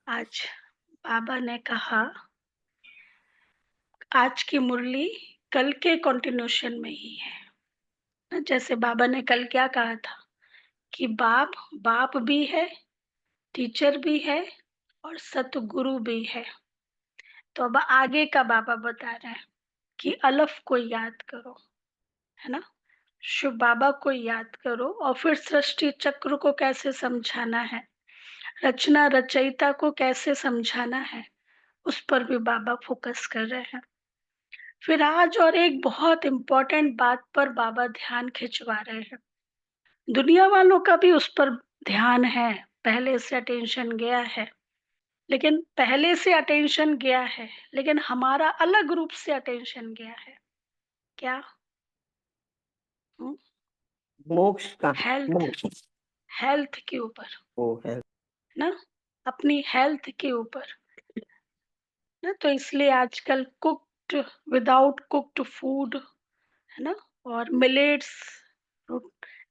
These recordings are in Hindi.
आज बाबा ने कहा, आज की मुरली कल के कंटिन्यूशन में ही है। ना जैसे बाबा ने कल क्या कहा था कि बाप बाप भी है, टीचर भी है और सतगुरु भी है। तो अब आगे का बाबा बता रहे हैं कि अलफ को याद करो, है ना? शिव बाबा को याद करो और फिर सृष्टि चक्र को कैसे समझाना है, रचना रचयिता को कैसे समझाना है, उस पर भी बाबा फोकस कर रहे हैं। फिर आज और एक बहुत इम्पोर्टेंट बात पर बाबा ध्यान खिंचवा रहे हैं। दुनिया वालों का भी उस पर ध्यान है, पहले से अटेंशन गया है, लेकिन पहले से अटेंशन गया है, लेकिन हमारा अलग रूप से अटेंशन गया है। क्या? मोक्ष का हेल्थ, मोक्ष हेल्थ के ऊपर वो है। ना, अपनी हेल्थ के ऊपर ना। तो इसलिए आजकल कुक्ड, विदाउट कुक्ड फूड, है ना, और मिलेट्स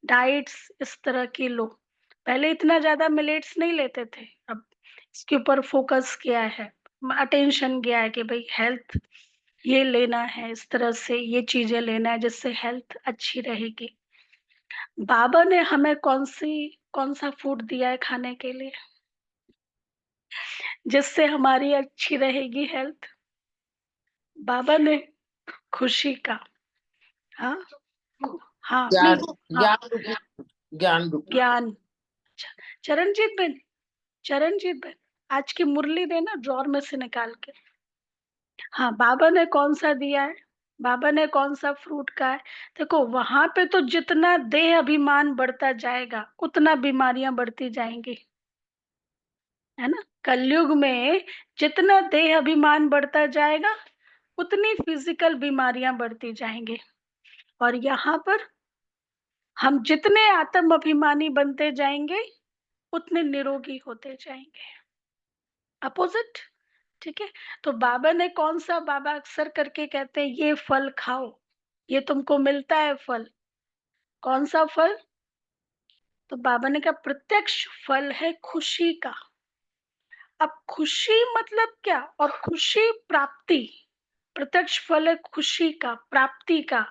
डाइट्स इस तरह की लो। पहले इतना ज्यादा मिलेट्स नहीं लेते थे, अब इसके ऊपर फोकस किया है, अटेंशन गया है कि भाई हेल्थ ये लेना है, इस तरह से ये चीजें लेना है जिससे हेल्थ अच्छी रहेगी। बाबा ने हमें कौन सा फूड दिया है खाने के लिए जिससे हमारी अच्छी रहेगी हेल्थ? बाबा ने खुशी का, हाँ, हाँ, नहीं, ज्ञान हाँ, ज्ञान रूपी ज्ञान रूपी ज्ञान। अच्छा, चरणजीत बेन, चरणजीत बेन, आज की मुरली देना ड्रॉर में से निकाल के। हाँ, बाबा ने कौन सा दिया है, बाबा ने कौन सा फ्रूट का है? देखो वहां पे तो जितना देह अभिमान बढ़ता जाएगा उतना बीमारियां बढ़ती जाएंगी, है ना? कलयुग में जितना देह अभिमान बढ़ता जाएगा उतनी फिजिकल बीमारियां बढ़ती जाएंगी, और यहाँ पर हम जितने आत्म अभिमानी बनते जाएंगे उतने निरोगी होते जाएंगे। अपोजिट, ठीक है? तो बाबा ने कौन सा, बाबा अक्सर करके कहते हैं ये फल खाओ, ये तुमको मिलता है फल। कौन सा फल? तो बाबा ने कहा प्रत्यक्ष फल है खुशी का। अब खुशी मतलब क्या? और खुशी प्राप्ति, प्रत्यक्ष फल है खुशी का, प्राप्ति का।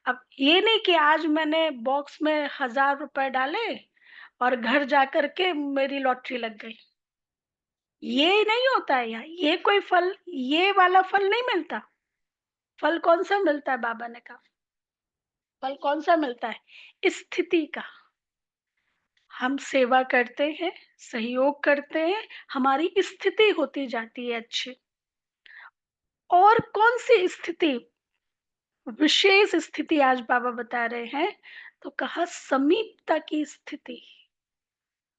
अब ये नहीं कि आज मैंने बॉक्स में 1000 रुपए डाले और घर जाकर के मेरी लॉटरी लग गई, ये नहीं होता है यहाँ। ये कोई फल, ये वाला फल नहीं मिलता। फल कौन सा मिलता है? बाबा ने कहा फल कौन सा मिलता है? स्थिति का। हम सेवा करते हैं, सहयोग करते हैं, हमारी स्थिति होती जाती है अच्छी। और कौन सी स्थिति, विशेष स्थिति आज बाबा बता रहे हैं? तो कहा समीपता की स्थिति,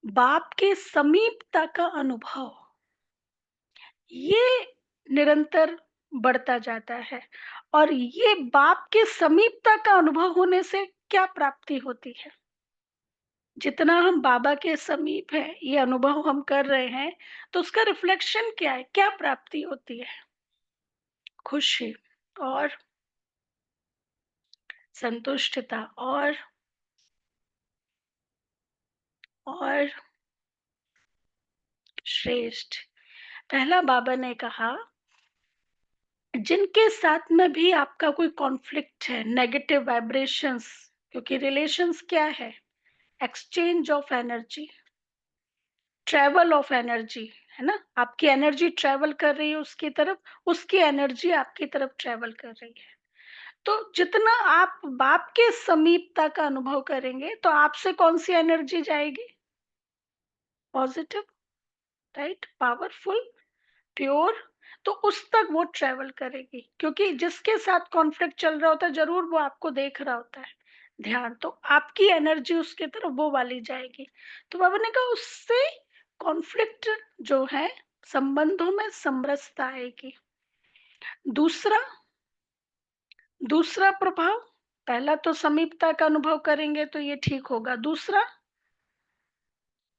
बाप के समीपता का अनुभव, ये निरंतर बढ़ता जाता है। और ये बाप के समीपता का अनुभव होने से क्या प्राप्ति होती है? जितना हम बाबा के समीप है, ये अनुभव हम कर रहे हैं, तो उसका रिफ्लेक्शन क्या है, क्या प्राप्ति होती है? खुशी और संतुष्टता और श्रेष्ठ। पहला बाबा ने कहा जिनके साथ में भी आपका कोई कॉन्फ्लिक्ट है, नेगेटिव वाइब्रेशंस, क्योंकि रिलेशंस क्या है? Exchange of energy, travel of energy, है ना? आपकी एनर्जी ट्रेवल कर रही है उसकी तरफ, उसकी एनर्जी आपकी तरफ ट्रेवल कर रही है। तो जितना आप बाप के समीपता का अनुभव करेंगे तो आपसे कौन सी एनर्जी जाएगी? Positive, right, powerful, pure. तो उस तक वो ट्रेवल करेगी, क्योंकि जिसके साथ कॉन्फ्लिक्ट चल रहा होता है जरूर वो आपको देख रहा होता है ध्यान, तो आपकी एनर्जी उसके तरफ वो वाली जाएगी। तो बाबा ने कहा उससे कॉन्फ्लिक्ट जो है, संबंधों में समरसता आएगी। दूसरा, दूसरा प्रभाव, पहला तो समीपता का अनुभव करेंगे तो ये ठीक होगा। दूसरा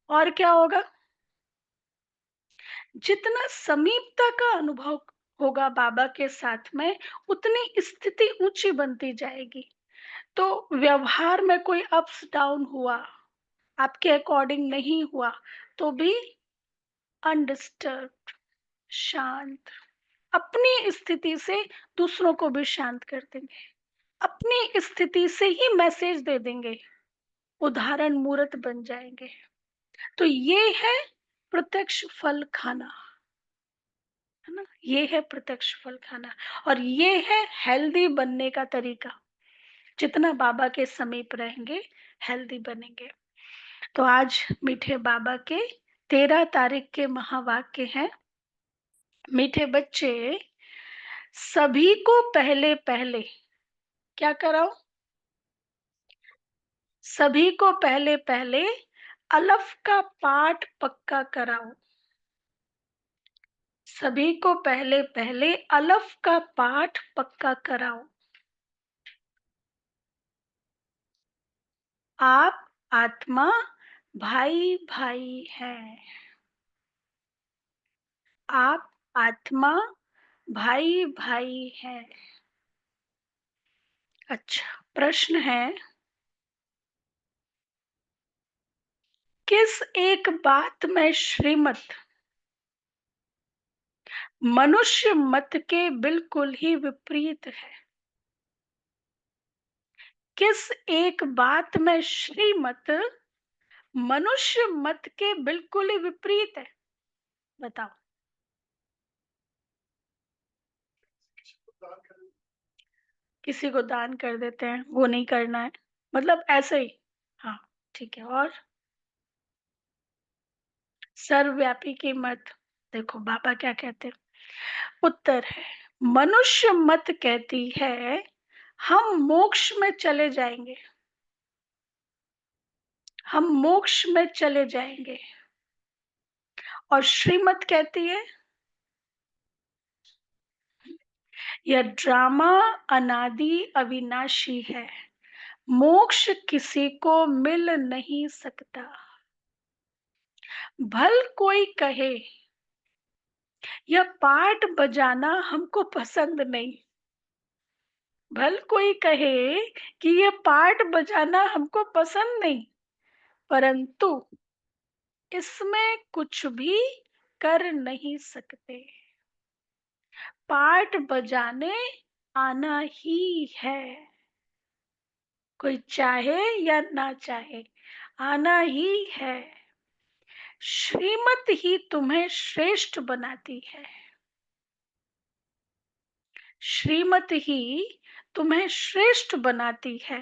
और क्या होगा? जितना समीपता का अनुभव होगा बाबा के साथ में उतनी स्थिति ऊंची बनती जाएगी। तो व्यवहार में कोई अप्स डाउन हुआ, आपके अकॉर्डिंग नहीं हुआ, तो भी अनडिस्टर्ब्ड, शांत। अपनी स्थिति से दूसरों को भी शांत कर देंगे, अपनी स्थिति से ही मैसेज दे देंगे, उदाहरण मूर्त बन जाएंगे। तो ये है प्रत्यक्ष फल खाना, है ना? ये है प्रत्यक्ष फल खाना, और ये है हेल्दी बनने का तरीका। जितना बाबा के समीप रहेंगे, हेल्दी बनेंगे। तो आज मीठे बाबा के 13 तारीख के महावाक्य हैं। मीठे बच्चे, सभी को पहले पहले क्या कराओ? सभी को पहले पहले अलफ का पाठ पक्का कराओ। सभी को पहले पहले अलफ का पाठ पक्का कराओ। आप आत्मा भाई भाई हैं। आप आत्मा भाई भाई हैं। अच्छा, प्रश्न है, किस एक बात में श्रीमत मनुष्य मत के बिल्कुल ही विपरीत है? किस एक बात में श्रीमत मनुष्य मत के बिल्कुल ही विपरीत है? बताओ। किसी को दान कर देते हैं, वो नहीं करना है, मतलब ऐसे ही। हाँ, ठीक है। और सर्वव्यापी की मत, देखो बाबा क्या कहते हैं। उत्तर है, मनुष्य मत कहती है हम मोक्ष में चले जाएंगे, हम मोक्ष में चले जाएंगे। और श्रीमत कहती है यह ड्रामा अनादि अविनाशी है, मोक्ष किसी को मिल नहीं सकता। भल कोई कहे यह पाठ बजाना हमको पसंद नहीं, भल कोई कहे कि यह पाठ बजाना हमको पसंद नहीं, परंतु इसमें कुछ भी कर नहीं सकते। पाठ बजाने आना ही है, कोई चाहे या ना चाहे, आना ही है। श्रीमत ही तुम्हें श्रेष्ठ बनाती है, श्रीमत ही तुम्हें श्रेष्ठ बनाती है।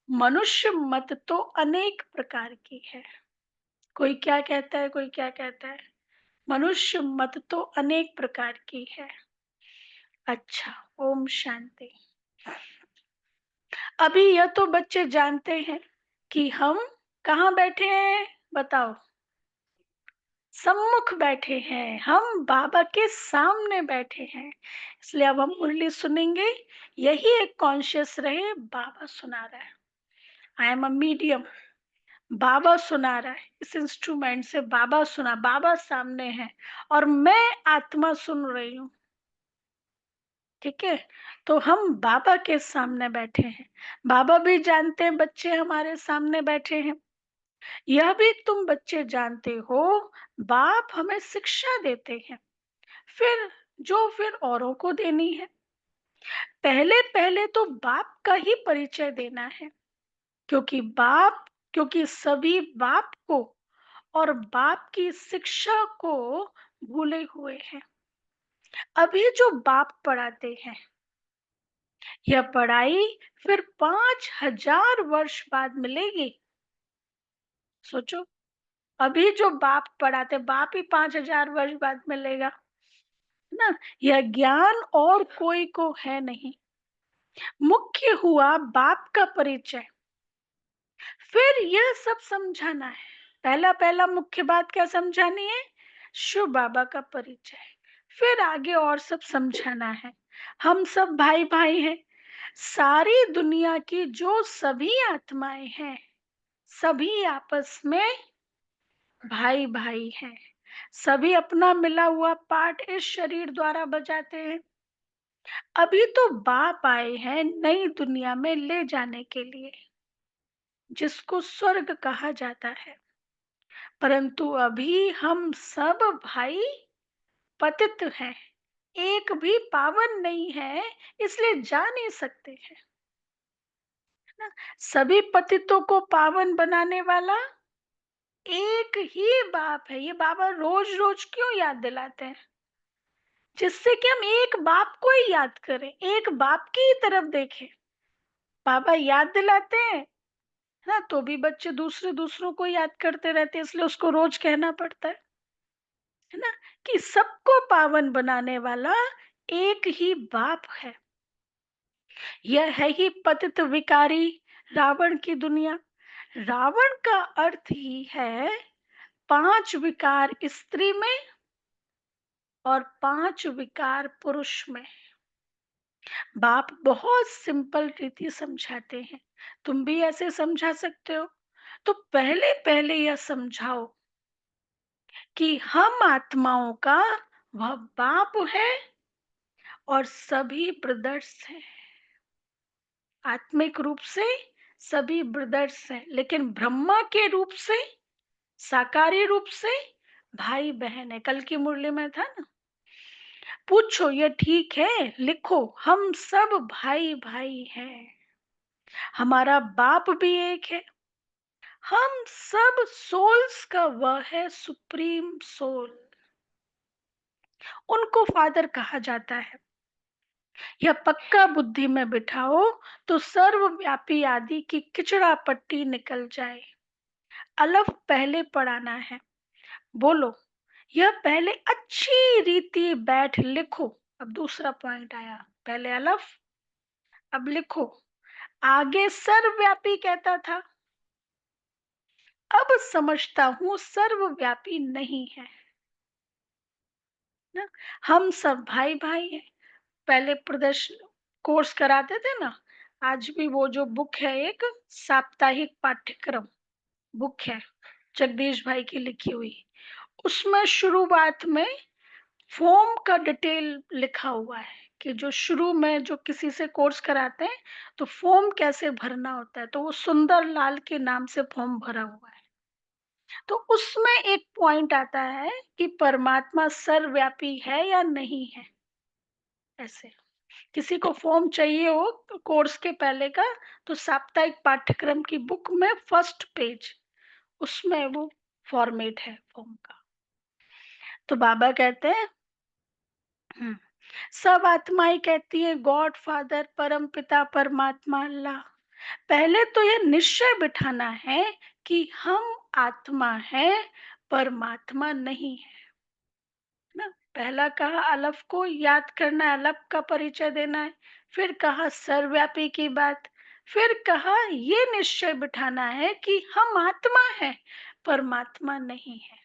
मनुष्य मत तो अनेक प्रकार की है। कोई क्या कहता है, कोई क्या कहता है। मनुष्य मत तो अनेक प्रकार की है। अच्छा, ओम शांति। अभी यह तो बच्चे जानते हैं कि हम कहाँ बैठे हैं, बताओ। सम्मुख बैठे हैं, हम बाबा के सामने बैठे हैं। इसलिए अब हम मुरली सुनेंगे, यही एक कॉन्शियस रहे, बाबा सुना रहा है। आई एम अ मीडियम, बाबा सुना रहा है। इस इंस्ट्रूमेंट से बाबा सुना, बाबा सामने है और मैं आत्मा सुन रही हूँ। ठीक है, तो हम बाबा के सामने बैठे हैं। बाबा भी जानते हैं बच्चे हमारे सामने बैठे हैं। यह भी तुम बच्चे जानते हो, बाप हमें शिक्षा देते हैं, फिर जो फिर औरों को देनी है। पहले पहले तो बाप का ही परिचय देना है, क्योंकि बाप, क्योंकि सभी बाप को और बाप की शिक्षा को भूले हुए हैं। अभी जो बाप पढ़ाते हैं, यह पढ़ाई फिर 5000 वर्ष बाद मिलेगी। सोचो, अभी जो बाप पढ़ाते, बाप ही 5000 वर्ष बाद मिलेगा ना। यह ज्ञान और कोई को है नहीं। मुख्य हुआ बाप का परिचय, फिर यह सब समझाना है। पहला पहला मुख्य बात क्या समझानी है? शिव बाबा का परिचय। फिर आगे और सब समझाना है। हम सब भाई भाई हैं। सारी दुनिया की जो सभी आत्माएं हैं, सभी आपस में भाई भाई हैं। सभी अपना मिला हुआ पार्ट इस शरीर द्वारा बजाते हैं। अभी तो बाप आए हैं नई दुनिया में ले जाने के लिए, जिसको स्वर्ग कहा जाता है। परंतु अभी हम सब भाई पतित हैं, एक भी पावन नहीं है, इसलिए जा नहीं सकते हैं ना। सभी पतितों को पावन बनाने वाला एक ही बाप है। ये बाबा रोज रोज क्यों याद दिलाते हैं? जिससे कि हम एक बाप को ही याद करें, एक बाप की ही तरफ देखें। बाबा याद दिलाते हैं ना, तो भी बच्चे दूसरे दूसरों को याद करते रहते हैं, इसलिए उसको रोज कहना पड़ता है ना, कि सबको पावन बनाने वाला एक ही बाप है। यह है ही पतित विकारी रावण की दुनिया। रावण का अर्थ ही है 5 विकार स्त्री में और 5 विकार पुरुष में। बाप बहुत सिंपल रीति समझाते हैं, तुम भी ऐसे समझा सकते हो। तो पहले पहले यह समझाओ कि हम आत्माओं का वह बाप है और सभी ब्रदर्स हैं। आत्मिक रूप से सभी ब्रदर्स हैं, लेकिन ब्रह्मा के रूप से, साकारी रूप से भाई बहन है। कल की मुरली में था ना, पूछो ये ठीक है, लिखो हम सब भाई भाई हैं, हमारा बाप भी एक है, हम सब सोल्स का वह है सुप्रीम सोल, उनको फादर कहा जाता है। यह पक्का बुद्धि में बिठाओ तो सर्वव्यापी आदि की किचड़ा पट्टी निकल जाए। अलफ पहले पढ़ाना है, बोलो यह पहले अच्छी रीति बैठ लिखो। अब दूसरा पॉइंट आया, पहले अलफ, अब लिखो। आगे सर्वव्यापी कहता था, अब समझता हूं सर्वव्यापी नहीं है ना। हम सब भाई भाई हैं। पहले प्रदर्शन कोर्स कराते थे ना, आज भी वो जो बुक है, एक साप्ताहिक पाठ्यक्रम बुक है जगदीश भाई की लिखी हुई, उसमें शुरुआत में फॉर्म का डिटेल लिखा हुआ है कि जो शुरू में जो किसी से कोर्स कराते हैं तो फॉर्म कैसे भरना होता है, तो वो सुंदर लाल के नाम से फॉर्म भरा हुआ है। तो उसमें एक पॉइंट आता है कि परमात्मा सर्वव्यापी है या नहीं है। ऐसे किसी को फॉर्म चाहिए हो कोर्स के पहले का, तो साप्ताहिक पाठ्यक्रम की बुक में फर्स्ट पेज, उसमें वो फॉर्मेट है फॉर्म का। तो बाबा कहते हैं सब आत्माएं कहती है गॉड फादर, परम पिता, परमात्मा, अल्लाह। पहले तो यह निश्चय बिठाना है कि हम आत्मा है, परमात्मा नहीं है ना। पहला कहा अलफ को याद करना है, अलफ का परिचय देना है। फिर कहा सर्वव्यापी की बात। फिर कहा ये निश्चय बिठाना है कि हम आत्मा है, परमात्मा नहीं है।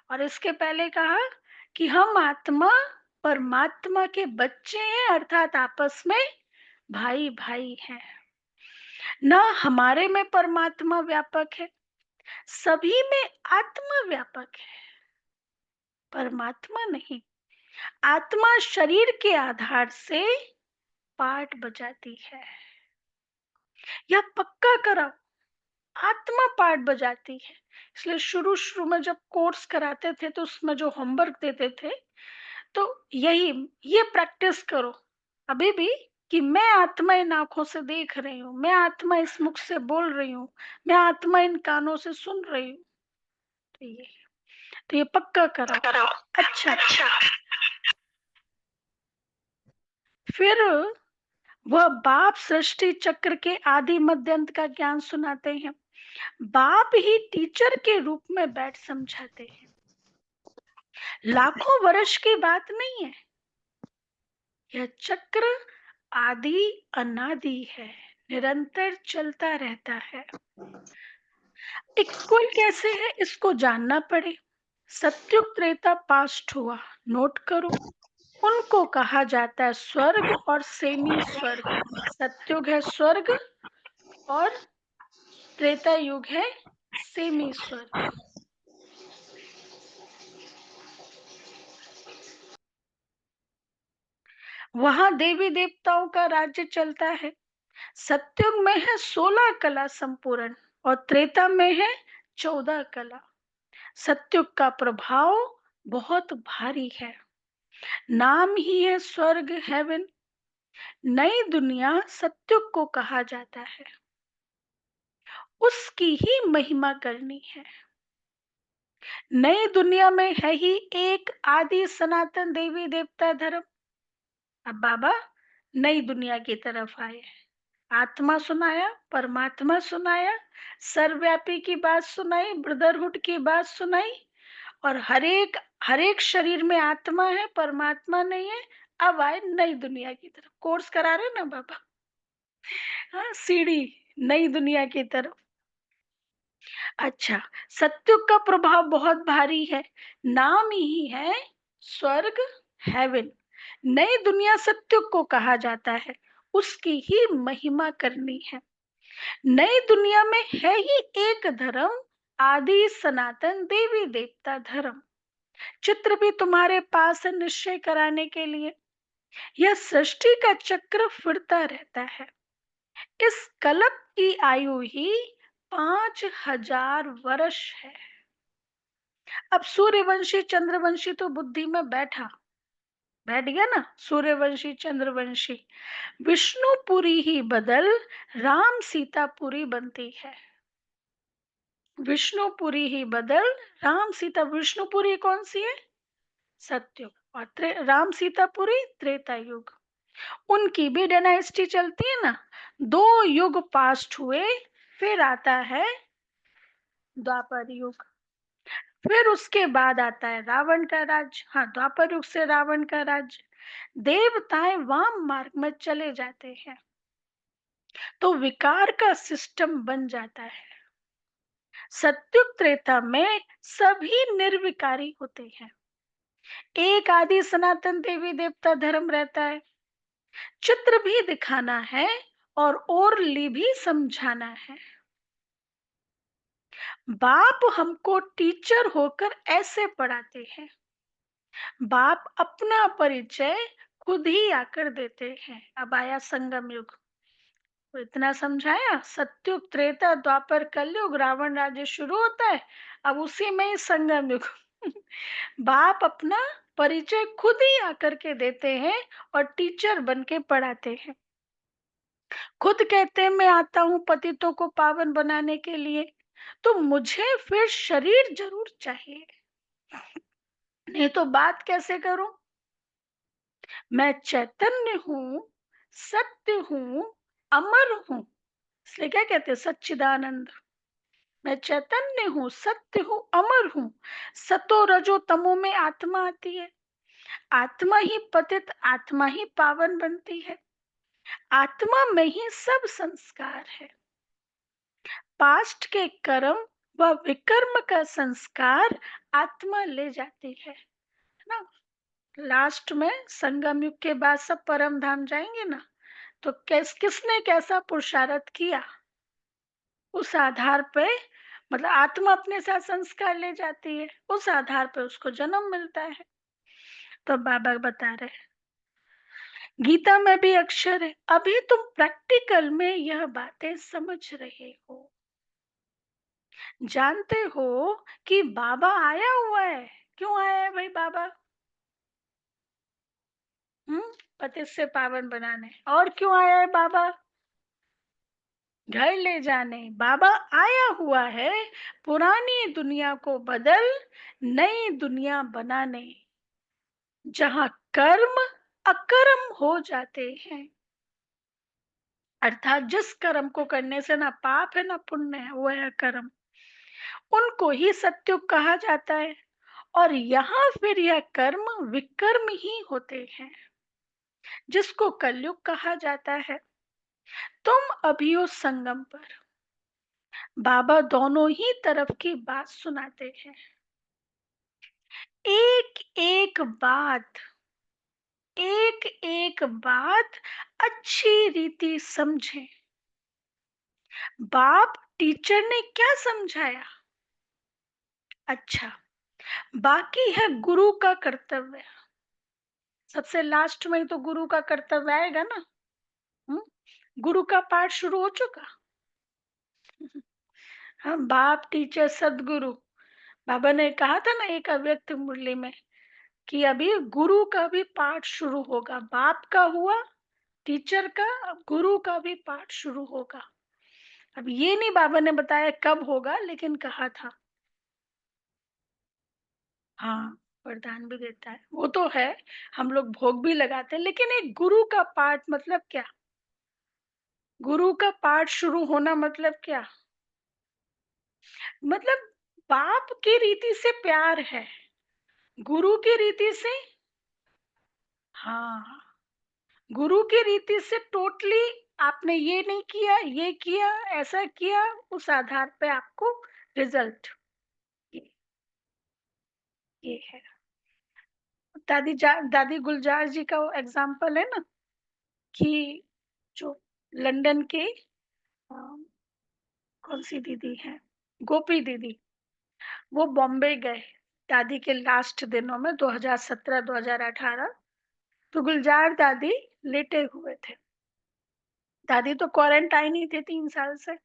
और इसके पहले कहा कि हम आत्मा परमात्मा के बच्चे हैं, अर्थात आपस में भाई भाई हैं। ना हमारे में परमात्मा व्यापक है, सभी में आत्मा व्यापक है, परमात्मा नहीं। आत्मा शरीर के आधार से पाठ बजाती है, यह पक्का कराओ। आत्मा पाठ बजाती है। इसलिए शुरू शुरू में जब कोर्स कराते थे तो उसमें जो होमवर्क देते थे, तो यही ये प्रैक्टिस करो अभी भी, कि मैं आत्मा इन आंखों से देख रही हूँ, मैं आत्मा इस मुख से बोल रही हूँ, मैं आत्मा इन कानों से सुन रही हूँ। तो ये पक्का करो। अच्छा, फिर वह बाप सृष्टि चक्र के आदि मध्यंत का ज्ञान सुनाते हैं। बाप ही टीचर के रूप में बैठ समझाते हैं। लाखों वर्ष की बात नहीं है, यह चक्र आदि अनादि है, निरंतर चलता रहता है। इक्वल कैसे है इसको जानना पड़े। सत्युग त्रेता पास्ट हुआ, नोट करो। उनको कहा जाता है स्वर्ग और सेमी स्वर्ग। सत्युग है स्वर्ग और त्रेता युग है सेमी स्वर्ग। वहां देवी देवताओं का राज्य चलता है। सत्युग में है 16 कला संपूर्ण और त्रेता में है 14 कला। सत्युग का प्रभाव बहुत भारी है। नाम ही है स्वर्ग, हेवन। नई दुनिया सत्युग को कहा जाता है, उसकी ही महिमा करनी है। नई दुनिया में है ही एक आदि सनातन देवी देवता धर्म। अब बाबा नई दुनिया की तरफ आए, आत्मा सुनाया, परमात्मा सुनाया, सर्वव्यापी की बात सुनाई, ब्रदरहुड की बात सुनाई, और हर एक शरीर में आत्मा है, परमात्मा नहीं है। अब आए नई दुनिया की तरफ, कोर्स करा रहे ना बाबा। हाँ, सीढ़ी नई दुनिया की तरफ। अच्छा, सत्युग का प्रभाव बहुत भारी है। नाम ही है स्वर्ग, हेवन। नई दुनिया सत्युग को कहा जाता है, उसकी ही महिमा करनी है। नई दुनिया में है ही एक धर्म, आदि सनातन देवी देवता धर्म। चित्र भी तुम्हारे पास है निश्चय कराने के लिए। यह सृष्टि का चक्र फिरता रहता है। इस कल्प की आयु ही 5,000 वर्ष है। अब सूर्यवंशी चंद्रवंशी तो बुद्धि में बैठ गया ना, सूर्यवंशी चंद्रवंशी। विष्णुपुरी ही बदल राम सीतापुरी बनती है। विष्णुपुरी ही बदल राम सीता। विष्णुपुरी कौन सी है? सत्युग। और राम सीतापुरी त्रेता युग। उनकी भी डायनेस्टी चलती है ना। 2 युग पास्ट हुए, फिर आता है द्वापर युग। फिर उसके बाद आता है रावण का राज्य। हाँ, द्वापर युग से रावण का राज्य। देवताएं वाम मार्ग में चले जाते हैं, तो विकार का सिस्टम बन जाता है। सत्युग त्रेता में सभी निर्विकारी होते हैं। एक आदि सनातन देवी देवता धर्म रहता है। चित्र भी दिखाना है और ओरली भी समझाना है। बाप हमको टीचर होकर ऐसे पढ़ाते हैं। बाप अपना परिचय खुद ही आकर देते हैं। अब आया संगम युग, तो इतना समझाया। सत्युग त्रेता द्वापर कलयुग, रावण राज्य शुरू होता है। अब उसी में ही संगम युग। बाप अपना परिचय खुद ही आकर के देते हैं और टीचर बन के पढ़ाते हैं। खुद कहते हैं मैं आता हूं पतितों को पावन बनाने के लिए, तो मुझे फिर शरीर जरूर चाहिए, नहीं तो बात कैसे करूं। मैं चैतन्य हूं, सत्य हूं, अमर हूं। इसलिए क्या कहते हैं सच्चिदानंद। मैं चैतन्य हूं, सत्य हूं, अमर हूं। सतो रजो तमो में आत्मा आती है। आत्मा ही पतित, आत्मा ही पावन बनती है। आत्मा में ही सब संस्कार है। पास्ट के कर्म व विकर्म का संस्कार आत्मा ले जाती है ना। लास्ट में संगम युग के बाद सब परम धाम जाएंगे ना, तो किसने कैसा पुरुषार्थ किया, उस आधार पे, मतलब आत्मा अपने साथ संस्कार ले जाती है, उस आधार पे उसको जन्म मिलता है। तो बाबा बता रहे गीता में भी अक्षर है। अभी तुम प्रैक्टिकल में यह बातें समझ रहे हो, जानते हो कि बाबा आया हुआ है। क्यों आया है भाई बाबा? पतित से पावन बनाने। और क्यों आया है बाबा? घर ले जाने। बाबा आया हुआ है पुरानी दुनिया को बदल नई दुनिया बनाने, जहां कर्म अकर्म हो जाते हैं। अर्थात जिस कर्म को करने से ना पाप है ना पुण्य है, वो है अकर्म। उनको ही सत्युग कहा जाता है। और यहाँ फिर यह कर्म विकर्म ही होते हैं, जिसको कलयुग कहा जाता है। तुम अभी हो संगम पर। बाबा दोनों ही तरफ की बात सुनाते हैं। एक एक बात, एक एक बात अच्छी रीति समझें। बाप टीचर ने क्या समझाया? अच्छा, बाकी है गुरु का कर्तव्य। सबसे लास्ट में तो गुरु का कर्तव्य आएगा ना। हुँ? गुरु का पाठ शुरू हो चुका। हाँ, बाप टीचर सदगुरु, बाबा ने कहा था ना एक अव्यक्त मुरली में कि अभी गुरु का भी पाठ शुरू होगा। बाप का हुआ, टीचर का, अब गुरु का भी पाठ शुरू होगा। अब ये नहीं बाबा ने बताया कब होगा, लेकिन कहा था। हाँ, वरदान भी देता है, वो तो है। हम लोग भोग भी लगाते हैं, लेकिन एक गुरु का पाठ मतलब क्या? गुरु का पाठ शुरू होना मतलब क्या? मतलब बाप की रीति से प्यार है, गुरु की रीति से। हाँ, गुरु की रीति से टोटली आपने ये नहीं किया, ये किया, ऐसा किया, उस आधार पे आपको रिजल्ट। ये ये है। दादी गुलजार जी का वो एग्जाम्पल है ना कि जो लंदन के कौन सी दीदी है, गोपी दीदी, वो बॉम्बे गए दादी के लास्ट दिनों में 2017-2018। तो गुलजार दादी लेटे हुए थे। दादी तो क्वारंटाइन ही थे 3 साल से।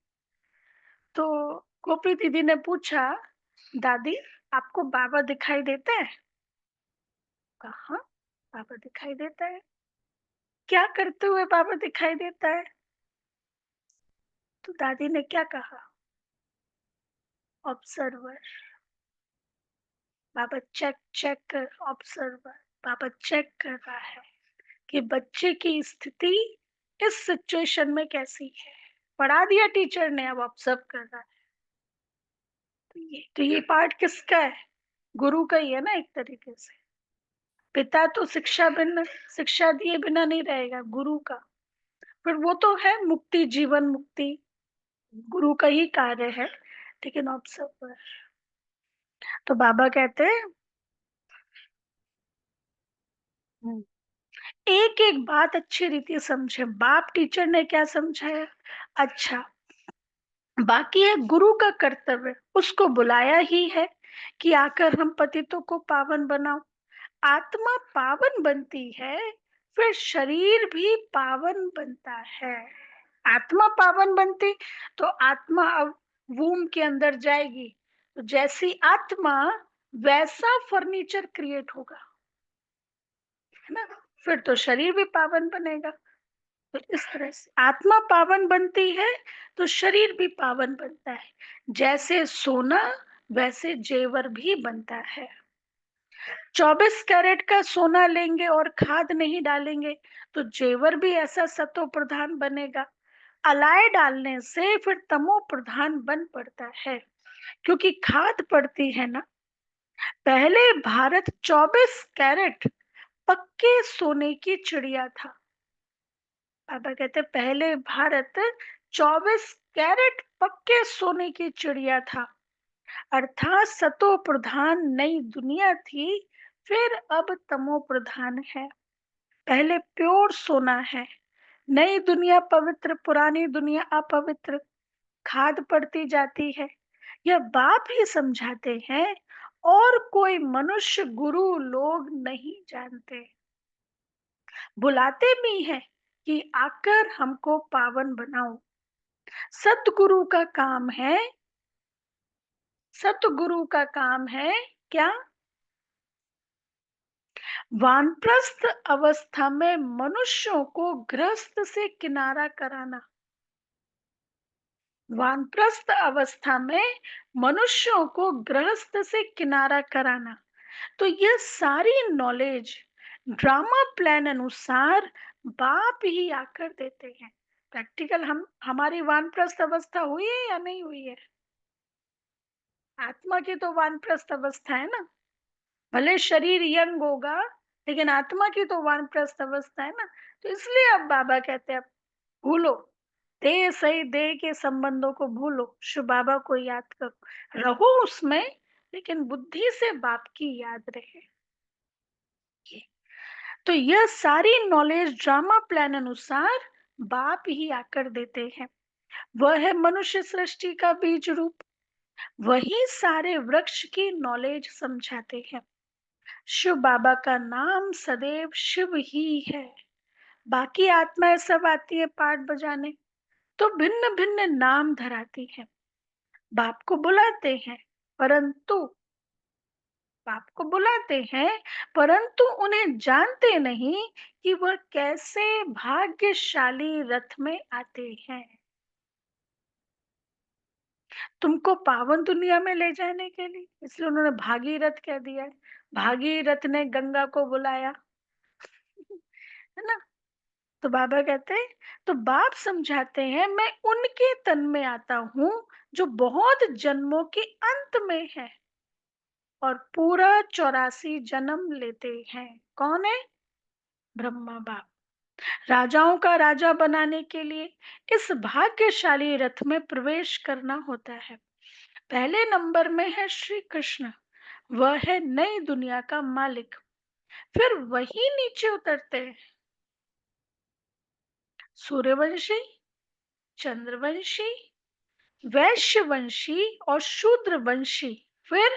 तो गोपी दीदी ने पूछा, दादी आपको बाबा दिखाई देता है? कहा हाँ, बाबा दिखाई देता है। क्या करते हुए बाबा दिखाई देता है? तो दादी ने क्या कहा? ऑब्जर्वर। बाबा चेक चेक कर, ऑब्जर्वर। बाबा चेक कर रहा है कि बच्चे की स्थिति इस सिचुएशन में कैसी है। पढ़ा दिया टीचर ने, अब ऑब्जर्व कर रहा है। तो ये पार्ट किसका है? गुरु का ही है ना एक तरीके से। पिता तो शिक्षा दिए बिना नहीं रहेगा, गुरु का। फिर वो तो है मुक्ति, जीवन मुक्ति गुरु का ही कार्य है, लेकिन ऑब्जर्वर। तो बाबा कहते हैं एक एक बात अच्छी रीति समझे। बाप टीचर ने क्या समझाया, अच्छा, बाकी है गुरु का कर्तव्य। उसको बुलाया ही है कि आकर हम पतितों को पावन बनाओ। आत्मा पावन बनती है, फिर शरीर भी पावन बनता है। आत्मा पावन बनती तो आत्मा अब वूम के अंदर जाएगी, तो जैसी आत्मा वैसा फर्नीचर क्रिएट होगा, है ना? फिर तो शरीर भी पावन बनेगा। तो इस तरह से आत्मा पावन बनती है तो शरीर भी पावन बनता है। जैसे सोना वैसे जेवर भी बनता है। 24 कैरेट का सोना लेंगे और खाद नहीं डालेंगे तो जेवर भी ऐसा सतो प्रधान बनेगा। अलाय डालने से फिर तमो प्रधान बन पड़ता है, क्योंकि खाद पड़ती है ना। पहले भारत 24 कैरेट पक्के सोने की चिड़िया था। पापा कहते पहले भारत 24 कैरेट पक्के सोने की चिड़िया था, अर्थात सतो प्रधान नई दुनिया थी, फिर अब तमो प्रधान है। पहले प्योर सोना है, नई दुनिया पवित्र, पुरानी दुनिया अपवित्र। खाद पड़ती जाती है। यह बाप ही समझाते हैं, और कोई मनुष्य गुरु लोग नहीं जानते। बुलाते भी हैं कि आकर हमको पावन बनाओ। सतगुरु का काम है, सतगुरु का काम है क्या? वानप्रस्थ अवस्था में मनुष्यों को गृहस्थ से किनारा कराना। वानप्रस्थ अवस्था में मनुष्यों को गृहस्थ से किनारा कराना। तो यह सारी नॉलेज ड्रामा प्लान अनुसार बाप ही आकर देते हैं। प्रैक्टिकल हम हमारी वानप्रस्थ अवस्था हुई है या नहीं हुई है? आत्मा की तो वानप्रस्थ अवस्था है ना। भले शरीर यंग होगा, लेकिन आत्मा की तो वानप्रस्थ अवस्था है ना। तो इसलिए अब बाबा कहते हैं अब भूलो, देह सही देह के संबंधों को भूलो, शिव बाबा को याद करो, रहो उसमें, लेकिन बुद्धि से बाप की याद रहे। तो यह सारी नॉलेज ड्रामा प्लान अनुसार बाप ही आकर देते हैं। वह है मनुष्य सृष्टि का बीज रूप। वही सारे वृक्ष की नॉलेज समझाते हैं। शिव बाबा का नाम सदैव शिव ही है। बाकी आत्माएं सब आती है पाठ बजाने, तो भिन्न भिन्न नाम धराती है, बाप को बुलाते हैं, परंतु बाप को बुलाते हैं, परंतु उन्हें जानते नहीं कि वह कैसे भाग्यशाली रथ में आते हैं। तुमको पावन दुनिया में ले जाने के लिए, इसलिए उन्होंने भागीरथ कह दिया है। भागीरथ ने गंगा को बुलाया, है ना? तो बाबा कहते हैं, तो बाप समझाते हैं, मैं उनके तन में आता हूँ जो बहुत जन्मों के अंत में है और पूरा 84 जन्म लेते हैं। कौन है? ब्रह्मा बाप। राजाओं का राजा बनाने के लिए इस भाग्यशाली रथ में प्रवेश करना होता है। पहले नंबर में है श्री कृष्ण, वह है नई दुनिया का मालिक। फिर वही नीचे उतरते हैं सूर्यवंशी, चंद्रवंशी, वैश्यवंशी और शूद्रवंशी। फिर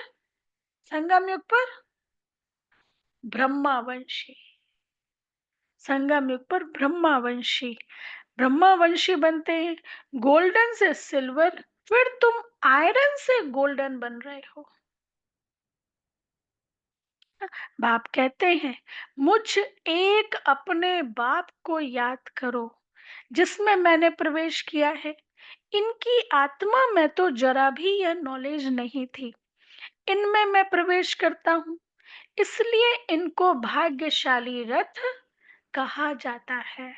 संगम युग पर ब्रह्मावंशी, संगम युग पर ब्रह्मावंशी। ब्रह्मावंशी बनते हैं गोल्डन से सिल्वर, फिर तुम आयरन से गोल्डन बन रहे हो। बाप कहते हैं, मुझ एक अपने बाप को याद करो जिसमें मैंने प्रवेश किया है। इनकी आत्मा में तो जरा भी यह नॉलेज नहीं थी, इनमें मैं प्रवेश करता हूँ, इसलिए इनको भाग्यशाली रथ कहा जाता है।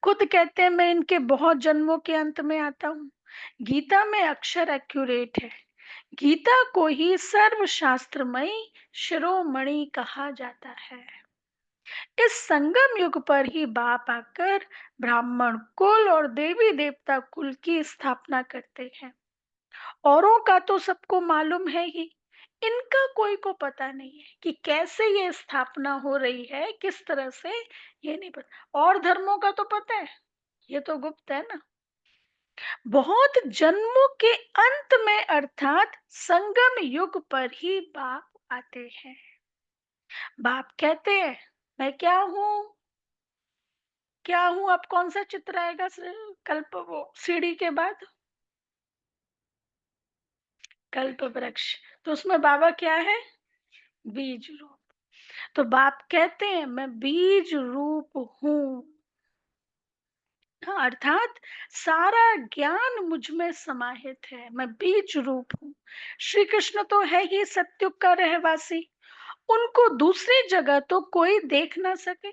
खुद कहते हैं, मैं इनके बहुत जन्मों के अंत में आता हूँ। गीता में अक्षर एक्यूरेट है। गीता को ही सर्वशास्त्रमयी शिरोमणि कहा जाता है। इस संगम युग पर ही बाप आकर ब्राह्मण कुल और देवी देवता कुल की स्थापना करते हैं। औरों का तो सबको मालूम है ही, इनका कोई को पता नहीं है कि कैसे ये स्थापना हो रही है, किस तरह से, ये नहीं पता। और धर्मों का तो पता है, ये तो गुप्त है ना। बहुत जन्मों के अंत में अर्थात संगम युग पर ही बाप आते हैं। बाप कहते हैं, मैं क्या हूं? क्या हूं? अब कौन सा चित्र आएगा कल्प, वो सीढ़ी के बाद कल्प वृक्ष। तो उसमें बाबा क्या है? बीज रूप। तो बाप कहते हैं, मैं बीज रूप हूं। हाँ, अर्थात सारा ज्ञान मुझ में समाहित है, मैं बीज रूप हूँ। श्री कृष्ण तो है ही सत्युग का रहवासी, उनको दूसरी जगह तो कोई देख ना सके,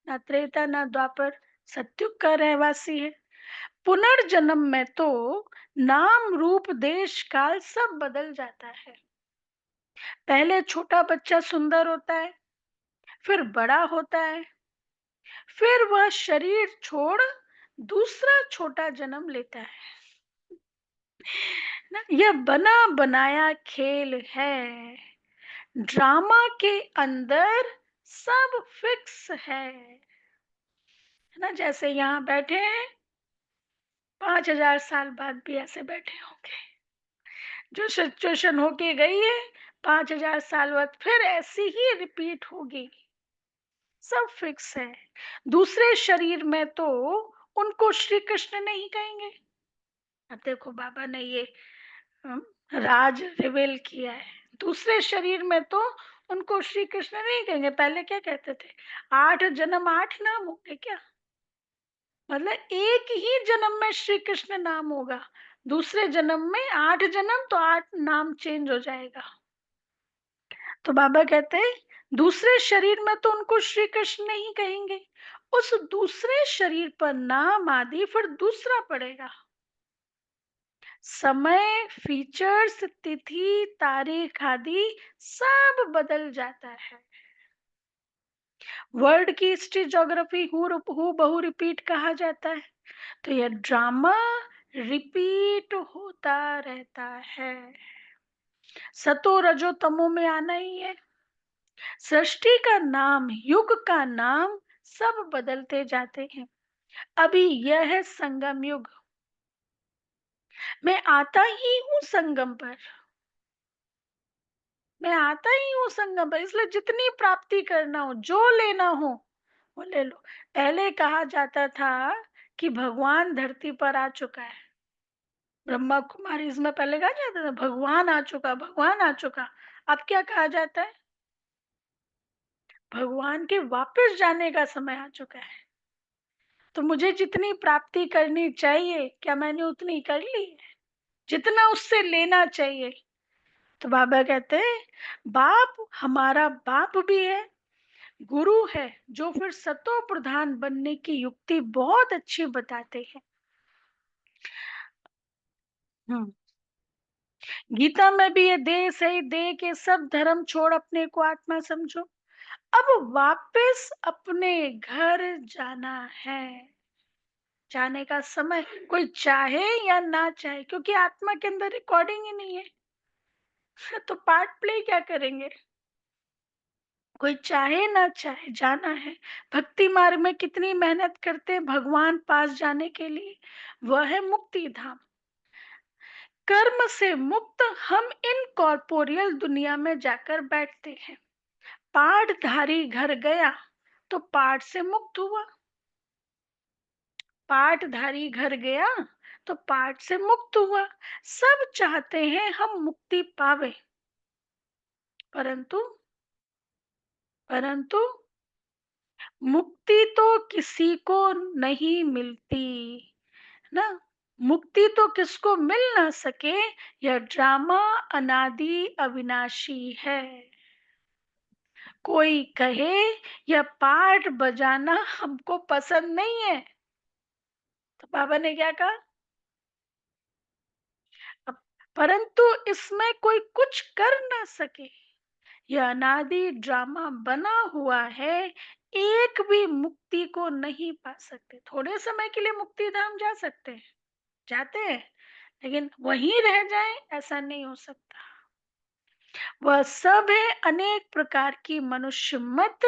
ना त्रेता ना द्वापर, सत्युग का रहवासी है। पुनर्जन्म में तो नाम रूप देश काल सब बदल जाता है। पहले छोटा बच्चा सुंदर होता है, फिर बड़ा होता है, फिर वह शरीर छोड़ दूसरा छोटा जन्म लेता है ना। यह बना बनाया खेल है, ड्रामा के अंदर सब फिक्स है ना। जैसे यहाँ बैठे हैं, 5,000 साल बाद भी ऐसे बैठे होंगे। जो सिचुएशन होके गई है, 5,000 साल बाद फिर ऐसी ही रिपीट होगी। सब फिक्स है। दूसरे शरीर में तो उनको श्री कृष्ण नहीं कहेंगे। अब देखो बाबा ने ये अम, राज रिवील किया है। दूसरे शरीर में तो उनको श्री कृष्ण नहीं कहेंगे। पहले क्या कहते थे? 8 जन्म 8 नाम होंगे क्या? मतलब एक ही जन्म में श्री कृष्ण नाम होगा, दूसरे जन्म में 8 जन्म तो 8 नाम चेंज हो जाएगा। तो बाबा कहते हैं, दूसरे शरीर में तो उनको श्री कृष्ण नहीं कहेंगे, उस दूसरे शरीर पर नाम आदि फिर दूसरा पड़ेगा। समय, फीचर्स, तिथि, तारीख आदि सब बदल जाता है। वर्ल्ड की हिस्ट्री, ज्योग्राफी हु बहु रिपीट कहा जाता है। तो यह ड्रामा रिपीट होता रहता है। सतो रजो तमो में आना ही है। सृष्टि का नाम, युग का नाम सब बदलते जाते हैं। अभी यह है संगम युग। मैं आता ही हूँ संगम पर, मैं आता ही हूँ संगम पर, इसलिए जितनी प्राप्ति करना हो, जो लेना हो वो ले लो। पहले कहा जाता था कि भगवान धरती पर आ चुका है, ब्रह्मा कुमारी इसमें पहले कहा जाता था भगवान आ चुका, भगवान आ चुका। अब क्या कहा जाता है? भगवान के वापस जाने का समय आ चुका है। तो मुझे जितनी प्राप्ति करनी चाहिए, क्या मैंने उतनी कर ली है? जितना उससे लेना चाहिए। तो बाबा कहते हैं बाप हमारा बाप भी है, गुरु है, जो फिर सतो प्रधान बनने की युक्ति बहुत अच्छी बताते हैं। हम्म। गीता में भी ये देह सही देह के सब धर्म छोड़ अपने को आत्मा समझो। अब वापस अपने घर जाना है। जाने का समय कोई चाहे या ना चाहे, क्योंकि आत्मा के अंदर रिकॉर्डिंग ही नहीं है। तो पार्ट प्ले क्या करेंगे? कोई चाहे ना चाहे जाना है। भक्ति मार्ग में कितनी मेहनत करते हैं भगवान पास जाने के लिए, वह है मुक्ति धाम। कर्म से मुक्त हम इन कॉर्पोरियल दुनिया में जाकर बैठते हैं। पाठधारी घर गया तो पाठ से मुक्त हुआ। पाठधारी घर गया तो पाठ से मुक्त हुआ। सब चाहते हैं हम मुक्ति पावे, परंतु परंतु मुक्ति तो किसी को नहीं मिलती ना। मुक्ति तो किसको मिल ना सके, यह ड्रामा अनादि अविनाशी है। कोई कहे यह पाठ बजाना हमको पसंद नहीं है, तो बाबा ने क्या कहा? अब परंतु इसमें कोई कुछ कर ना सके, यह अनादि ड्रामा बना हुआ है, एक भी मुक्ति को नहीं पा सकते। थोड़े समय के लिए मुक्ति धाम जा सकते हैं, जाते हैं, लेकिन वहीं रह जाएं ऐसा नहीं हो सकता। वह सब है अनेक प्रकार की मनुष्य मत,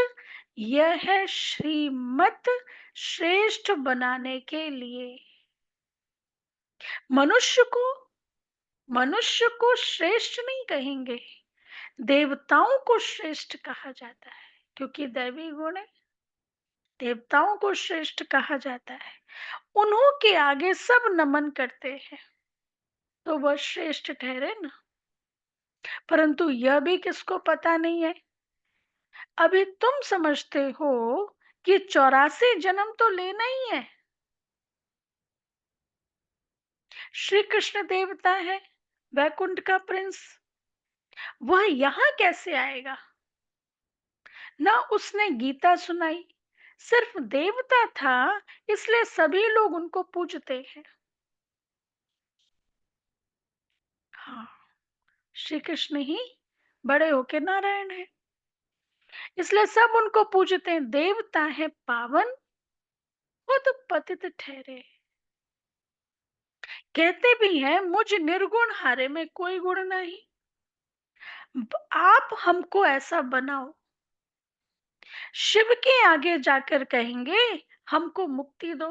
यह है श्रीमत श्रेष्ठ बनाने के लिए। मनुष्य को मनुष्य को श्रेष्ठ नहीं कहेंगे, देवताओं को श्रेष्ठ कहा जाता है, क्योंकि दैवी गुण है। देवताओं को श्रेष्ठ कहा जाता है, उन्हों के आगे सब नमन करते हैं, तो वह श्रेष्ठ ठहरे ना। परंतु यह भी किसको पता नहीं है। अभी तुम समझते हो कि 84 जन्म तो लेना ही है। श्री कृष्ण देवता है, वैकुंठ का प्रिंस, वह यहां कैसे आएगा? ना उसने गीता सुनाई, सिर्फ देवता था, इसलिए सभी लोग उनको पूजते हैं। हाँ, श्री कृष्ण ही बड़े होके नारायण है, इसलिए सब उनको पूजते हैं। देवता है पावन, वो तो पतित ठहरे। कहते भी हैं मुझ निर्गुण हारे में कोई गुण नहीं। आप हमको ऐसा बनाओ, शिव के आगे जाकर कहेंगे हमको मुक्ति दो।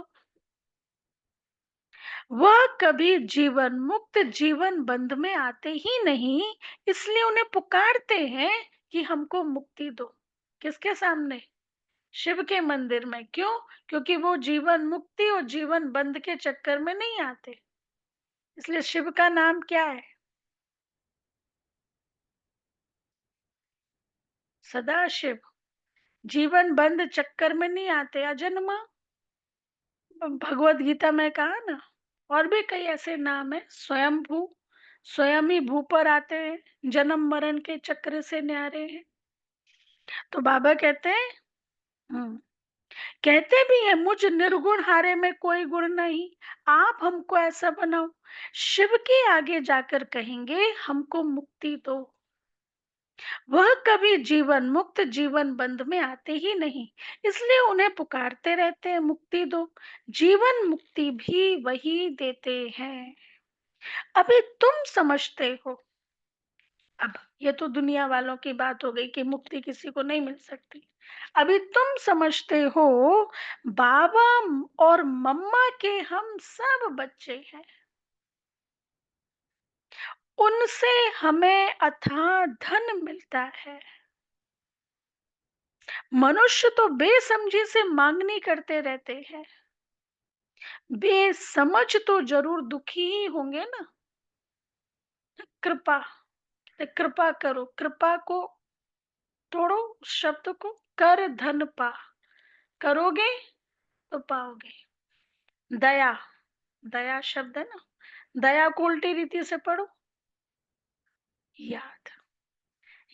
वह कभी जीवन मुक्त जीवन बंध में आते ही नहीं, इसलिए उन्हें पुकारते हैं कि हमको मुक्ति दो। किसके सामने? शिव के मंदिर में। क्यों? क्योंकि वो जीवन मुक्ति और जीवन बंध के चक्कर में नहीं आते, इसलिए शिव का नाम क्या है? सदा शिव। जीवन बंद चक्कर में नहीं आते, अजन्मा। भगवत गीता में कहा ना, और भी कई ऐसे नाम है, स्वयंभू, स्वयं ही भू पर आते हैं, जन्म मरण के चक्र से न्यारे हैं। तो बाबा कहते हैं, हम्म, कहते भी है मुझ निर्गुण हारे में कोई गुण नहीं, आप हमको ऐसा बनाओ। शिव के आगे जाकर कहेंगे हमको मुक्ति दो। वह कभी जीवन मुक्त जीवन बंध में आते ही नहीं, इसलिए उन्हें पुकारते रहते हैं मुक्ति दो। जीवन मुक्ति भी वही देते हैं। अभी तुम समझते हो, अब ये तो दुनिया वालों की बात हो गई कि मुक्ति किसी को नहीं मिल सकती। अभी तुम समझते हो बाबा और मम्मा के हम सब बच्चे हैं, उनसे हमें अथाह धन मिलता है। मनुष्य तो बेसमझी से मांगनी करते रहते हैं, बेसमझ तो जरूर दुखी ही होंगे ना। कृपा, तो कृपा करो, कृपा को तोड़ो, उस शब्द को, कर धन पा, करोगे तो पाओगे। दया, दया शब्द है ना, दया को उल्टी रीति से पढ़ो, याद,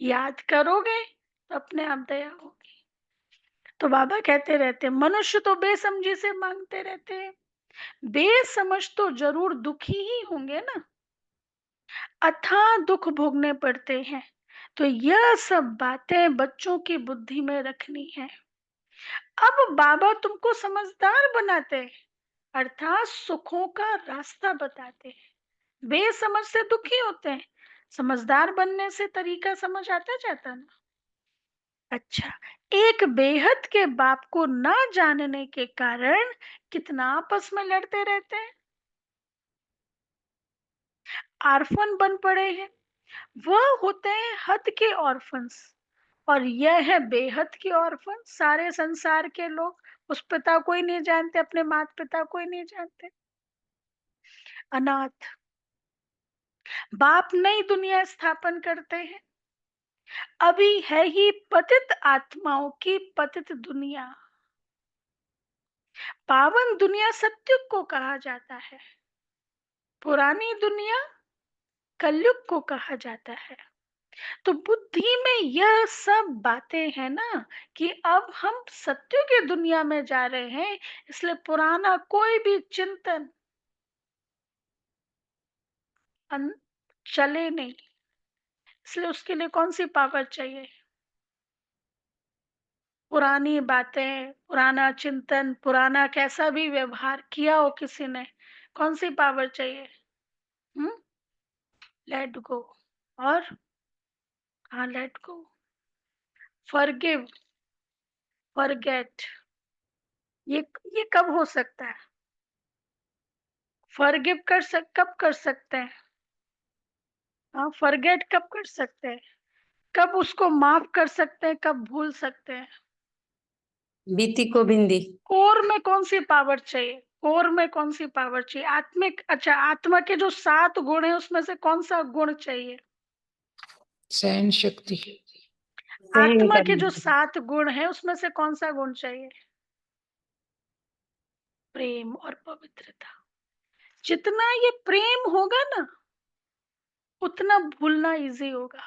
याद करोगे तो अपने आप दया होगी। तो बाबा कहते रहते मनुष्य तो बेसमझी से मांगते रहते हैं, बेसमझ तो जरूर दुखी ही होंगे ना, अथाह दुख भोगने पड़ते हैं। तो यह सब बातें बच्चों की बुद्धि में रखनी है। अब बाबा तुमको समझदार बनाते हैं, अर्थात सुखों का रास्ता बताते हैं। बेसमझ से दुखी होते हैं, समझदार बनने से तरीका समझ आता जाता ना। अच्छा, एक बेहद के बाप को ना जानने के कारण कितना आपस में लड़ते रहते हैं, आर्फन बन पड़े हैं। वह होते हैं हद के ऑर्फन्स, और यह है बेहद के ऑर्फन। सारे संसार के लोग उस पिता को ही नहीं जानते, अपने माता पिता को ही नहीं जानते, अनाथ। बाप नई दुनिया स्थापन करते हैं, अभी है ही पतित आत्माओं की पतित दुनिया। पावन दुनिया सत्युग को कहा जाता है, पुरानी दुनिया कलयुग को कहा जाता है। तो बुद्धि में यह सब बातें हैं ना, कि अब हम सत्युग की दुनिया में जा रहे हैं, इसलिए पुराना कोई भी चिंतन चले नहीं। इसलिए उसके लिए कौन सी पावर चाहिए? पुरानी बातें, पुराना चिंतन, पुराना कैसा भी व्यवहार किया हो किसी ने, कौन सी पावर चाहिए? हम्म, लेट गो। और हाँ, लेट गो, फॉरगिव, फॉरगेट। ये कब हो सकता है? फॉरगिव कब कर सकते हैं? हाँ, फॉरगेट कब कर सकते हैं? कब उसको माफ कर सकते हैं, कब भूल सकते हैं? बीती को बिंदी। कोर में कौन सी पावर चाहिए? कोर में कौन सी पावर चाहिए? आत्मिक, अच्छा, आत्मा के जो 7 गुण है उसमें से कौन सा गुण चाहिए? सहन शक्ति। सहन आत्मा के जो करना। 7 गुण है उसमें से कौन सा गुण चाहिए? प्रेम और पवित्रता। जितना ये प्रेम होगा ना, उतना भूलना इजी होगा।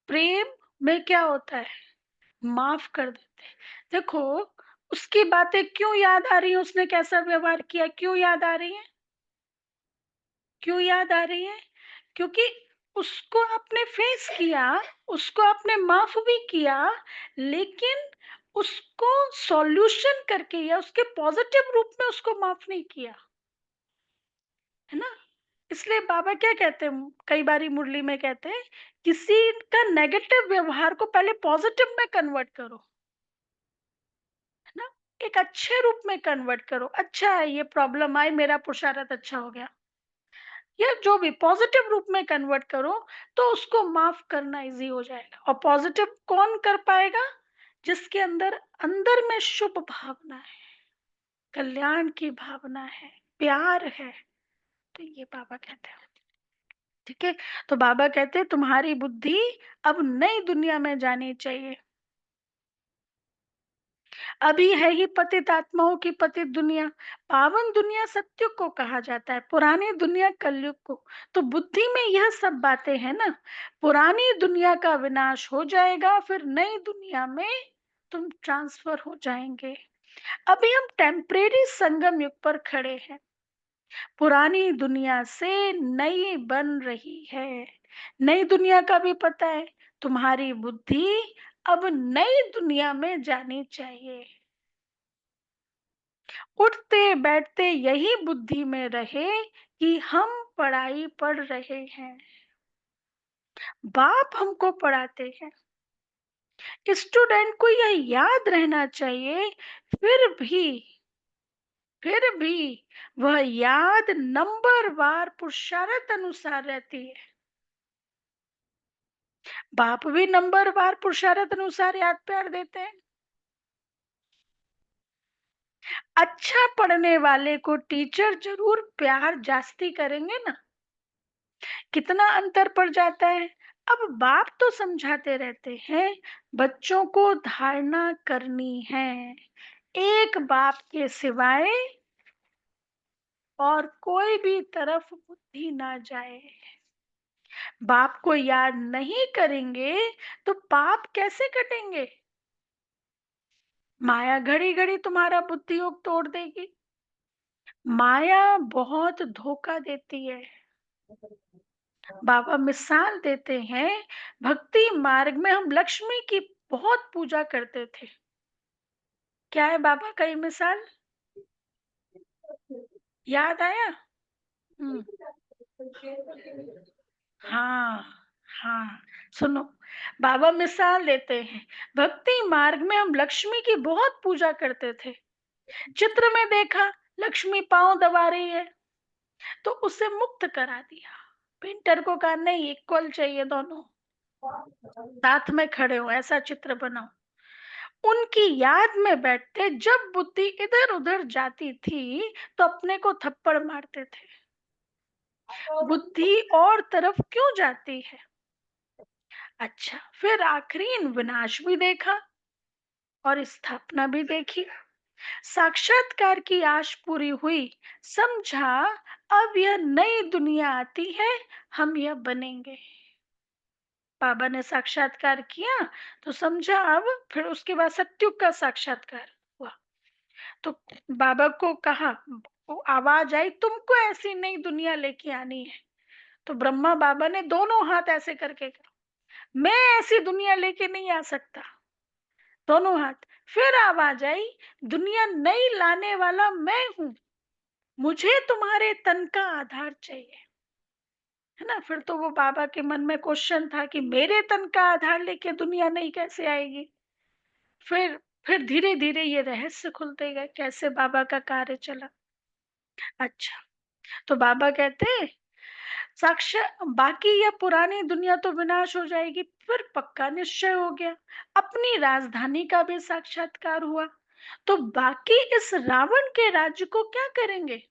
प्रेम में क्या होता है? माफ कर देते हैं। देखो, उसकी बातें क्यों याद आ रही है, उसने कैसा व्यवहार किया, क्यों याद आ रही है? क्यों याद आ रही है? क्योंकि उसको आपने फेस किया, उसको आपने माफ भी किया, लेकिन उसको सॉल्यूशन करके या उसके पॉजिटिव रूप में उसको माफ नहीं किया, है ना। इसलिए बाबा क्या कहते हैं, कई बारी मुरली में कहते हैं, किसी का नेगेटिव व्यवहार को पहले पॉजिटिव में कन्वर्ट करो, है ना। एक अच्छे रूप में कन्वर्ट करो, अच्छा है ये प्रॉब्लम आई, मेरा पुरुषार्थ अच्छा हो गया, या जो भी पॉजिटिव रूप में कन्वर्ट करो, तो उसको माफ करना इजी हो जाएगा। और पॉजिटिव कौन कर पाएगा? जिसके अंदर अंदर में शुभ भावना है, कल्याण की भावना है, प्यार है। तो ये बाबा कहते हैं, ठीक है। तो बाबा कहते हैं तुम्हारी बुद्धि अब नई दुनिया में जानी चाहिए, अभी है ही पतित आत्माओं की पतित दुनिया। पावन दुनिया सत्युग को कहा जाता है, पुरानी दुनिया कलयुग को। तो बुद्धि में यह सब बातें हैं ना, पुरानी दुनिया का विनाश हो जाएगा, फिर नई दुनिया में तुम ट्रांसफर हो जाएंगे। अभी हम टेम्परेरी संगम युग पर खड़े हैं, पुरानी दुनिया से नई बन रही है। नई दुनिया का भी पता है, तुम्हारी बुद्धि अब नई दुनिया में जानी चाहिए। उठते बैठते यही बुद्धि में रहे कि हम पढ़ाई पढ़ रहे हैं, बाप हमको पढ़ाते हैं। स्टूडेंट को यह याद रहना चाहिए, फिर भी फिर भी वह याद नंबरवार पुरुषार्थ अनुसार रहती है। बाप भी नंबरवार पुरुषार्थ अनुसार याद प्यार देते हैं। अच्छा पढ़ने वाले को टीचर जरूर प्यार जास्ती करेंगे ना। कितना अंतर पड़ जाता है। अब बाप तो समझाते रहते हैं, बच्चों को धारणा करनी है, एक बाप के सिवाय और कोई भी तरफ बुद्धि ना जाए। बाप को याद नहीं करेंगे तो पाप कैसे कटेंगे। माया घड़ी घड़ी तुम्हारा बुद्धि योग तोड़ देगी। माया बहुत धोखा देती है। बाबा मिसाल देते हैं, भक्ति मार्ग में हम लक्ष्मी की बहुत पूजा करते थे। क्या है बाबा का ये मिसाल, याद आया? हम्म। हाँ, हाँ, सुनो, बाबा मिसाल देते हैं, भक्ति मार्ग में हम लक्ष्मी की बहुत पूजा करते थे। चित्र में देखा लक्ष्मी पांव दबा रही है, तो उसे मुक्त करा दिया। पेंटर को कहा नहीं, इक्वल चाहिए, दोनों साथ में खड़े हो, ऐसा चित्र बनाओ। उनकी याद में बैठते, जब बुद्धि इधर उधर जाती थी तो अपने को थप्पड़ मारते थे। बुद्धि और तरफ क्यों जाती है। अच्छा, फिर आखिरी विनाश भी देखा और स्थापना भी देखी। साक्षात्कार की आश पूरी हुई, समझा अब यह नई दुनिया आती है, हम यह बनेंगे। बाबा ने साक्षात्कार किया तो समझा अब, फिर उसके बाद सत्युग का साक्षात्कार हुआ। तो बाबा को कहा, वो आवाज आई, तुमको ऐसी नई दुनिया लेके आनी है। तो ब्रह्मा बाबा ने दोनों हाथ ऐसे करके कहा, मैं ऐसी दुनिया लेके नहीं आ सकता। दोनों हाथ। फिर आवाज आई, दुनिया नई लाने वाला मैं हूं, मुझे तुम्हारे तन का आधार चाहिए। है ना। फिर तो वो बाबा के मन में क्वेश्चन था कि मेरे तन का आधार लेके दुनिया नई कैसे आएगी। फिर फिर धीरे धीरे ये रहस्य खुलते गए, कैसे बाबा का कार्य चला। अच्छा, तो बाबा कहते, साक्षात बाकी यह पुरानी दुनिया तो विनाश हो जाएगी। फिर पक्का निश्चय हो गया, अपनी राजधानी का भी साक्षात्कार हुआ। तो बाकी इस रावण के राज्य को क्या करेंगे,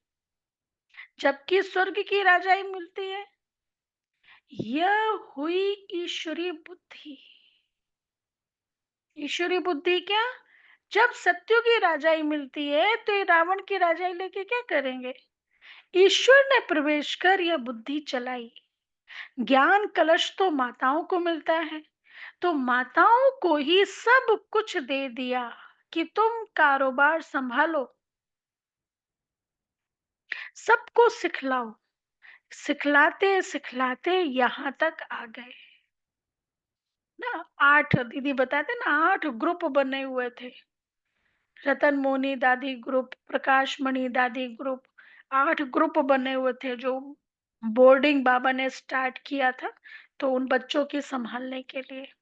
जबकि स्वर्ग की राजाई मिलती है। यह हुई ईश्वरी बुद्धि। ईश्वरी बुद्धि क्या, जब सत्यों की राजाई मिलती है तो ये रावण की राजाई लेके क्या करेंगे। ईश्वर ने प्रवेश कर यह बुद्धि चलाई। ज्ञान कलश तो माताओं को मिलता है, तो माताओं को ही सब कुछ दे दिया कि तुम कारोबार संभालो, सबको सिखलाओ। सिखलाते सिखलाते यहाँ तक आ गए ना। 8 दीदी बताते ना, 8 ग्रुप बने हुए थे। रतन मोनी दादी ग्रुप, प्रकाश मणि दादी ग्रुप, 8 ग्रुप बने हुए थे जो बोर्डिंग बाबा ने स्टार्ट किया था, तो उन बच्चों की संभालने के लिए।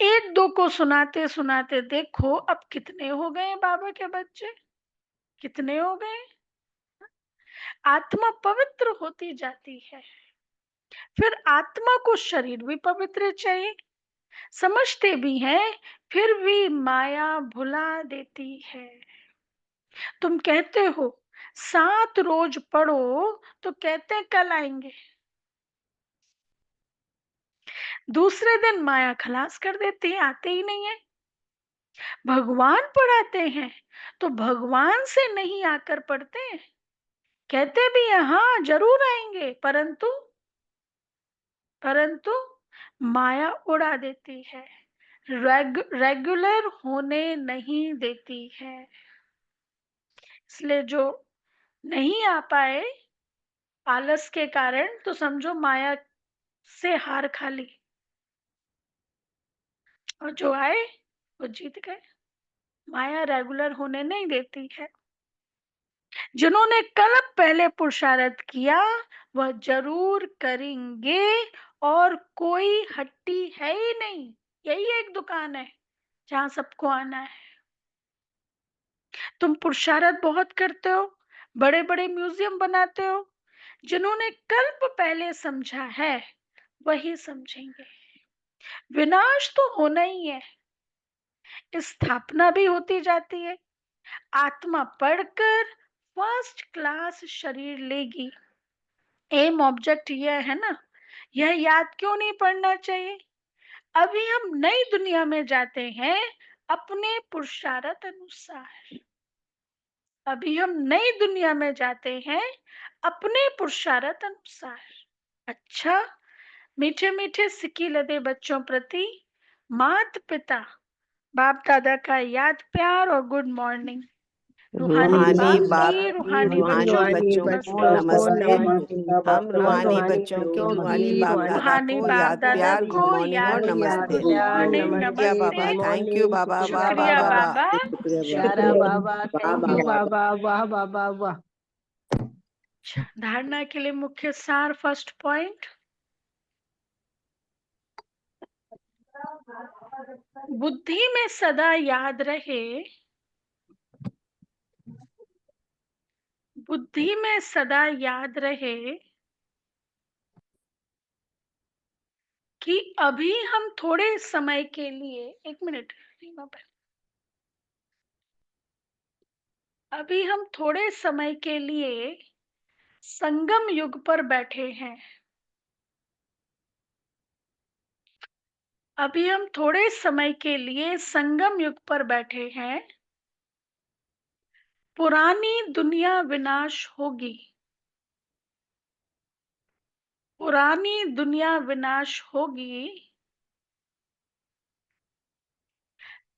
एक दो को सुनाते सुनाते देखो अब कितने हो गए बाबा के बच्चे, कितने हो गए। आत्मा पवित्र होती जाती है। फिर आत्मा को शरीर भी पवित्र चाहिए, समझते भी हैं, फिर भी माया भुला देती है। तुम कहते हो 7 रोज पढ़ो, तो कहते कल आएंगे, दूसरे दिन माया खलास कर देती है, आते ही नहीं है। भगवान पढ़ाते हैं तो भगवान से नहीं आकर पढ़ते, कहते भी हैं हाँ जरूर आएंगे, परंतु परंतु माया उड़ा देती है, रेगुलर होने नहीं देती है। इसलिए जो नहीं आ पाए आलस के कारण, तो समझो माया से हार खा ली, और जो आए वो जीत गए। माया रेगुलर होने नहीं देती है। जिन्होंने कल्प पहले पुरुषार्थ किया वह जरूर करेंगे, और कोई हट्टी है ही नहीं। यही एक दुकान है जहां सबको आना है। तुम पुरुषार्थ बहुत करते हो, बड़े बड़े म्यूजियम बनाते हो, जिन्होंने कल्प पहले समझा है वही समझेंगे। विनाश तो होना ही है, स्थापना भी होती जाती है। आत्मा पढ़कर फर्स्ट क्लास शरीर लेगी। एम ऑब्जेक्ट यह है ना, यह याद क्यों नहीं पढ़ना चाहिए? अभी हम नई दुनिया में जाते हैं अपने पुरुषार्थ अनुसार। अभी हम नई दुनिया में जाते हैं अपने पुरुषार्थ अनुसार। अच्छा, मीठे मीठे सिक्की लदे बच्चों प्रति माता पिता बाप दादा का याद प्यार और गुड मॉर्निंग। रूहानी रूहानी बाप बाप की की रूहानी रूहानी बच्चों बच्चों को नमस्ते। हम रूहानी बच्चों की रूहानी बाप दादा रूहानी को बाप याद दादा प्यार गुड को मॉर्निंग और याद प्यार नमस्ते। गुड मॉर्निंग शुक्रिया बाबा, नमस्ते। थैंक यू बाबा, वाह शुक्रिया बाबा। बाबा, प्यारा बाबा, थैंक यू बाबा, वाह बाबा वाह। धारणा के लिए मुख्य सार, फर्स्ट पॉइंट, बुद्धि में सदा याद रहे, बुद्धि में सदा याद रहे कि अभी हम थोड़े समय के लिए, एक मिनट, अभी हम थोड़े समय के लिए संगम युग पर बैठे हैं। अभी हम थोड़े समय के लिए संगम युग पर बैठे हैं। पुरानी दुनिया विनाश होगी, पुरानी दुनिया विनाश होगी,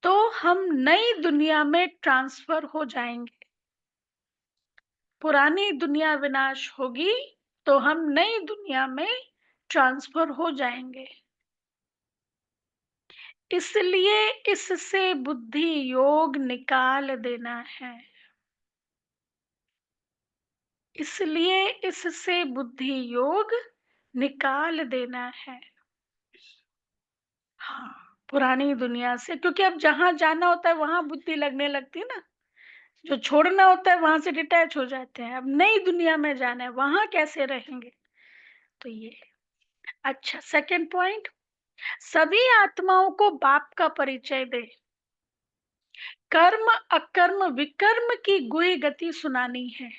तो हम नई दुनिया में ट्रांसफर हो जाएंगे। पुरानी दुनिया विनाश होगी तो हम नई दुनिया में ट्रांसफर हो जाएंगे। इसलिए इससे बुद्धि योग निकाल देना है। इसलिए इससे बुद्धि योग निकाल देना है। हाँ, पुरानी दुनिया से, क्योंकि अब जहां जाना होता है वहां बुद्धि लगने लगती है ना, जो छोड़ना होता है वहां से डिटैच हो जाते हैं। अब नई दुनिया में जाना है, वहां कैसे रहेंगे? तो ये अच्छा, सेकंड पॉइंट, सभी आत्माओं को बाप का परिचय दे। कर्म अकर्म विकर्म की गुह गति सुनानी है।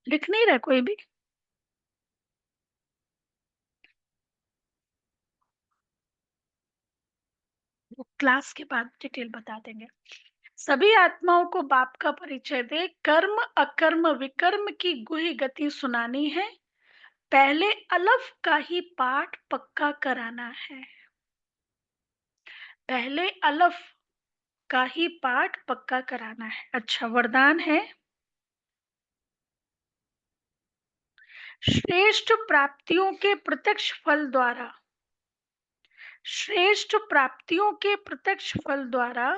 लिख नहीं रहा कोई भी? क्लास के बाद डिटेल बता देंगे। सभी आत्माओं को बाप का परिचय दे, कर्म अकर्म विकर्म की गुह गति सुनानी है। पहले अलफ का ही पाठ पक्का कराना है। पहले अलफ का ही पाठ पक्का कराना है। अच्छा, वरदान है, श्रेष्ठ प्राप्तियों के प्रत्यक्ष फल द्वारा, श्रेष्ठ प्राप्तियों के प्रत्यक्ष फल द्वारा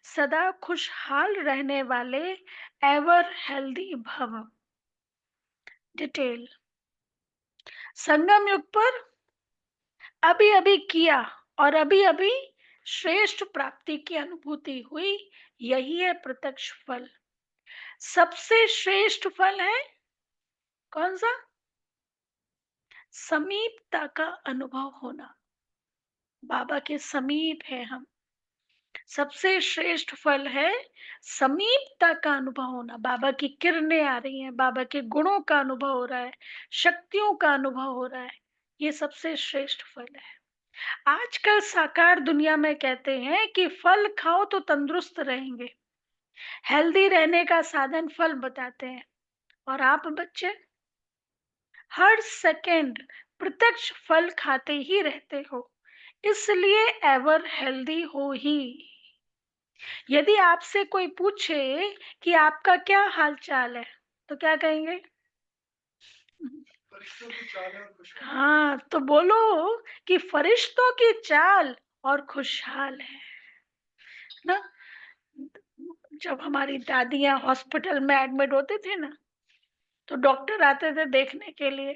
सदा खुशहाल रहने वाले एवर हेल्दी भव। डिटेल, संगम युग पर अभी अभी किया और अभी अभी श्रेष्ठ प्राप्ति की अनुभूति हुई, यही है प्रत्यक्ष फल। सबसे श्रेष्ठ फल है कौन सा? समीपता का अनुभव होना, बाबा के समीप है हम। सबसे श्रेष्ठ फल है समीपता का अनुभव होना। बाबा की किरणें आ रही हैं, बाबा के गुणों का अनुभव हो रहा है, शक्तियों का अनुभव हो रहा है, ये सबसे श्रेष्ठ फल है। आजकल साकार दुनिया में कहते हैं कि फल खाओ तो तंदुरुस्त रहेंगे, हेल्दी रहने का साधन फल बताते हैं। और आप बच्चे हर सेकंड प्रत्यक्ष फल खाते ही रहते हो, इसलिए एवर हेल्दी हो ही। यदि आपसे कोई पूछे कि आपका क्या हाल चाल है, तो क्या कहेंगे? हाँ, तो बोलो कि फरिश्तों की चाल और खुशहाल है ना। जब हमारी दादियां हॉस्पिटल में एडमिट होते थे ना, तो डॉक्टर आते थे देखने के लिए,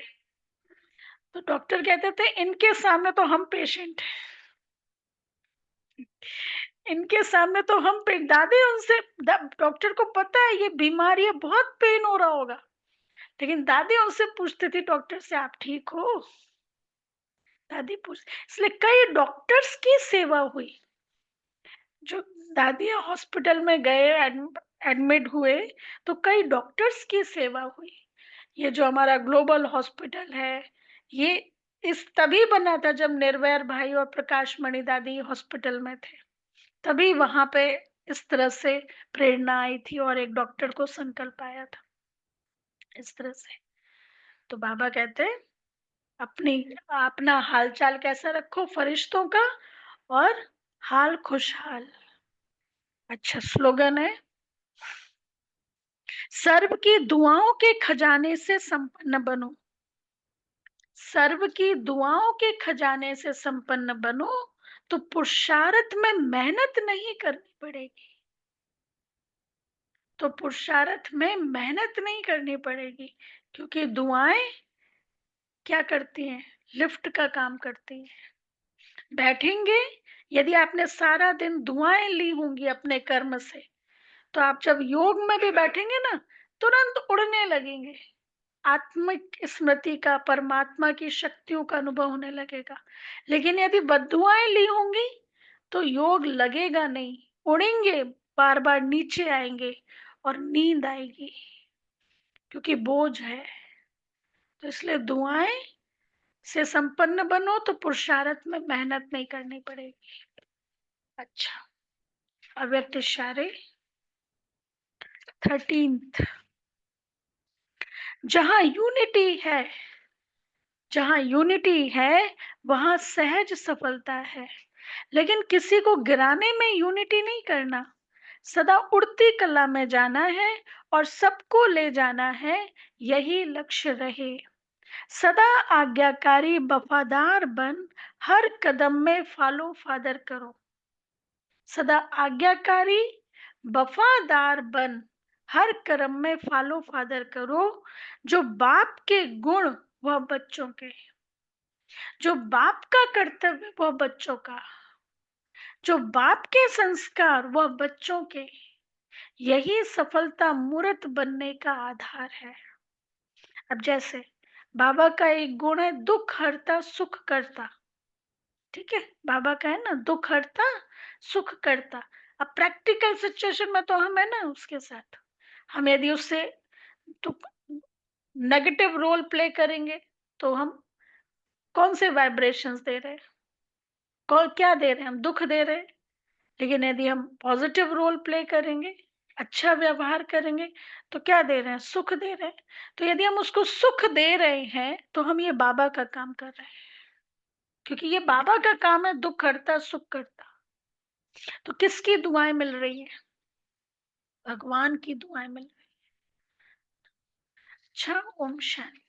तो डॉक्टर कहते थे इनके सामने तो हम पेशेंट हैं, इनके सामने तो हम दादी उनसे, डॉक्टर को पता है ये बीमारी है, बहुत पेन हो रहा होगा, लेकिन दादी उनसे पूछती थी डॉक्टर से, आप ठीक हो? दादी पूछ, इसलिए कई डॉक्टर्स की सेवा हुई, जो दादी हॉस्पिटल में गए, एडमिट हुए, तो कई डॉक्टर्स की सेवा हुई। ये जो हमारा ग्लोबल हॉस्पिटल है, ये इस तभी बना था जब निर्वैर भाई और प्रकाश मणि दादी हॉस्पिटल में थे। तभी वहां पे इस तरह से प्रेरणा आई थी और एक डॉक्टर को संकल्प आया था इस तरह से। तो बाबा कहते हैं अपनी अपना हालचाल कैसा रखो फरिश्तों का, और हाल खुशहाल। अच्छा स्लोगन है, सर्व की दुआओं के खजाने से संपन्न बनो। सर्व की दुआओं के खजाने से संपन्न बनो, तो पुरुषार्थ में मेहनत नहीं करनी पड़ेगी। तो पुरुषार्थ में मेहनत नहीं करनी पड़ेगी, क्योंकि दुआएं क्या करती हैं, लिफ्ट का काम करती हैं। बैठेंगे, यदि आपने सारा दिन दुआएं ली होंगी अपने कर्म से, तो आप जब योग में भी बैठेंगे ना, तुरंत उड़ने लगेंगे। आत्मिक स्मृति का, परमात्मा की शक्तियों का अनुभव होने लगेगा। लेकिन यदि बद्दुआएं ली होंगी तो योग लगेगा नहीं, उड़ेंगे, बार बार नीचे आएंगे और नींद आएगी, क्योंकि बोझ है। तो इसलिए दुआएं से संपन्न बनो, तो पुरुषार्थ में मेहनत नहीं करनी पड़ेगी। अच्छा, अव्यक्त इशारे 13th, जहां यूनिटी है, जहां यूनिटी है वहां सहज सफलता है। लेकिन किसी को गिराने में यूनिटी नहीं करना, सदा उड़ती कला में जाना है और सबको ले जाना है, यही लक्ष्य रहे। सदा आज्ञाकारी वफादार बन, हर कदम में फॉलो फादर करो। सदा आज्ञाकारी वफादार बन, हर कर्म में फॉलो फादर करो। जो बाप के गुण वह बच्चों के, जो बाप का कर्तव्य वह बच्चों का, जो बाप के संस्कार वह बच्चों के, यही सफलता मूर्त बनने का आधार है। अब जैसे बाबा का एक गुण है दुख हरता सुख करता, ठीक है, बाबा का है ना दुख हरता सुख करता। अब प्रैक्टिकल सिचुएशन में तो हम है ना उसके साथ, हम यदि उससे तो नेगेटिव रोल प्ले करेंगे, तो हम कौन से वाइब्रेशंस दे रहे हैं, क्या दे रहे हैं, हम दुख दे रहे हैं। लेकिन यदि हम पॉजिटिव रोल प्ले करेंगे, अच्छा व्यवहार करेंगे, तो क्या दे रहे हैं, सुख दे रहे हैं। तो यदि हम उसको सुख दे रहे हैं, तो हम ये बाबा का काम कर रहे हैं, क्योंकि ये बाबा का काम है दुख हरता सुख करता। तो किसकी दुआएं मिल रही है, भगवान की दुआएं मिल रही है। अच्छा, ओम शांति।